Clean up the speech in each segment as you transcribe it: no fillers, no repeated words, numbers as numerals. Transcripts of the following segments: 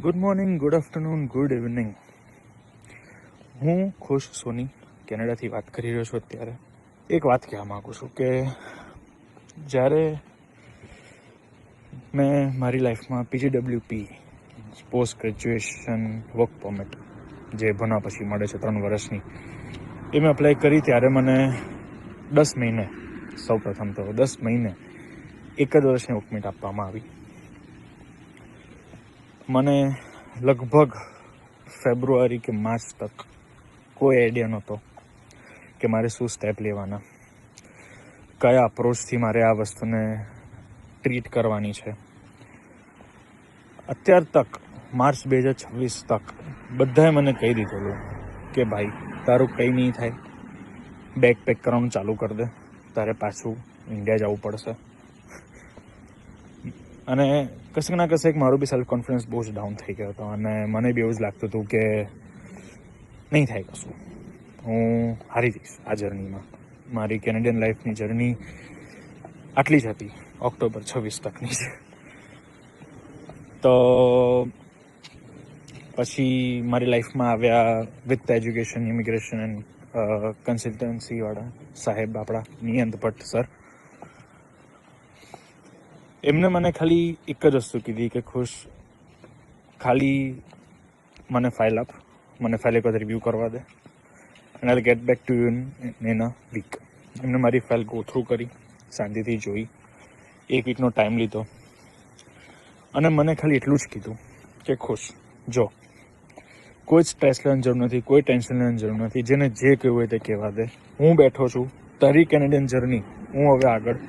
Good morning, good afternoon, good evening. હું ખુશ સોની કેનેડાથી વાત કરી રહ્યો છું. અત્યારે એક વાત કહેવા માગું છું કે જ્યારે મેં મારી લાઈફમાં PGWP post graduation work permit જે ભણવા પછી મળે છે 3 વર્ષની, એ મેં અપ્લાય કરી ત્યારે મને 10 મહિને, સૌ પ્રથમ તો 10 મહિને 1 જ વર્ષની વર્ક પરમિટ આપવામાં આવી. મને લગભગ ફેબ્રુઆરી કે માર્ચ તક કોઈ આઈડિયા નહોતો કે મારે શું સ્ટેપ લેવાના, કયા અપ્રોચથી મારે આ વસ્તુને ટ્રીટ કરવાની છે. અત્યાર તક માર્ચ 2026 તક બધાએ મને કહી દીધેલું કે ભાઈ તારું કંઈ નહીં થાય, બેગ પેક કરવાનું ચાલુ કરી દે, તારે પાછું ઇન્ડિયા જવું પડશે. અને કશેક ના કશેક મારું બી સેલ્ફ કોન્ફિડન્સ બહુ જ ડાઉન થઈ ગયો હતો અને મને બી એવું જ લાગતું હતું કે નહીં થાય કશું, હું હારી જઈશ આ જર્નીમાં. મારી કેનેડિયન લાઈફની જર્ની આટલી જ હતી, ઓક્ટોબર 26 તકની છે. તો પછી મારી લાઈફમાં આવ્યા વિથ એજ્યુકેશન, ઇમિગ્રેશન એન્ડ કન્સલ્ટન્સીવાળા સાહેબ, આપણા નિયંત ભટ્ટ સર. એમને મને ખાલી એક જ વસ્તુ કીધી કે ખુશ, ખાલી મને ફાઇલ આપ, મને ફાઇલ એક વખત રિવ્યૂ કરવા દે, and I get back to you in a week. એમને મારી ફાઇલ ગો થ્રુ કરી, શાંતિથી જોઈ, 1 વીકનો ટાઈમ લીધો અને મને ખાલી એટલું જ કીધું કે ખુશ જો, કોઈ જ સ્ટ્રેસ લેવાની જરૂર નથી, કોઈ ટેન્શન લેવાની જરૂર નથી, જેને જે કહેવું હોય તે કહેવા દે. હું બેઠો છું, તારી કેનેડિયન જર્ની હું હવે આગળ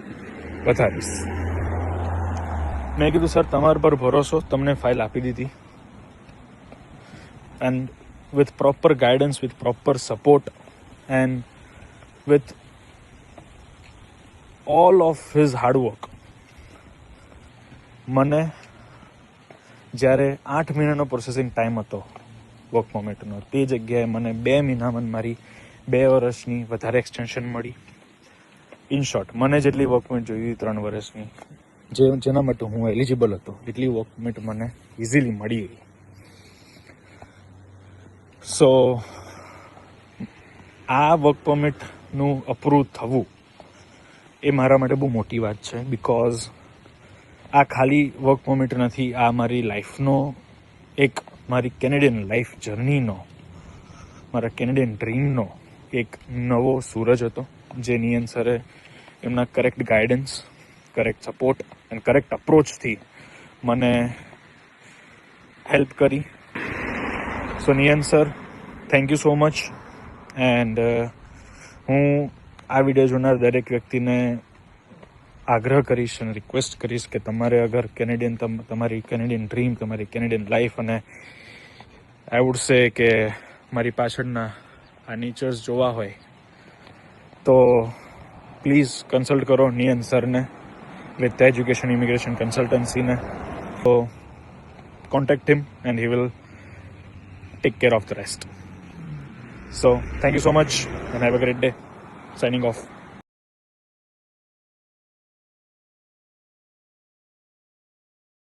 વધારીશ. મેં કીધું સર તમારા પર ભરોસો, તમને ફાઇલ આપી દીધી, and with proper guidance, with proper support and with all of his hard work, મને જ્યારે 8 મહિનાનો પ્રોસેસિંગ ટાઈમ હતો વર્ક પરમિટનો, તે જગ્યાએ મને 2 મહિનામાં મારી 2 વર્ષની વધારે એક્સટેન્શન મળી. ઇન શોર્ટ, મને જેટલી વર્ક પરમિટ જોઈ 3 વર્ષની, જેના માટે હું એલિજિબલ હતો, એટલી વર્ક પરમિટ મને ઇઝીલી મળી ગઈ. સો આ વર્ક પરમિટનું અપ્રૂવ થવું એ મારા માટે બહુ મોટી વાત છે. બિકોઝ આ ખાલી વર્ક પરમિટ નથી, આ મારી લાઈફનો એક, મારી કેનેડિયન લાઈફ જર્નીનો, મારા કેનેડિયન ડ્રીમનો એક નવો સૂરજ હતો, જે નિયન સરે એમના correct guidance, correct support and correct અપ્રોચથી મને હેલ્પ કરી. So Niyan sir, thank you so much. And હું આ વિડીયો જોનાર દરેક વ્યક્તિને આગ્રહ કરીશ અને રિક્વેસ્ટ કરીશ કે તમારે અગર કેનેડિયન, તમારી કેનેડિયન ડ્રીમ, તમારી કેનેડિયન લાઈફ, અને આઈ વુડ સે કે મારી પાછળના આ નેચર્સ જોવા હોય તો પ્લીઝ કન્સલ્ટ કરો નિયન સરને, વિથ એજ્યુકેશન ઇમિગ્રેશન કન્સલ્ટન્સીને. તો contact him and he will take care of the rest. So thank you so much and have a great day. Signing off.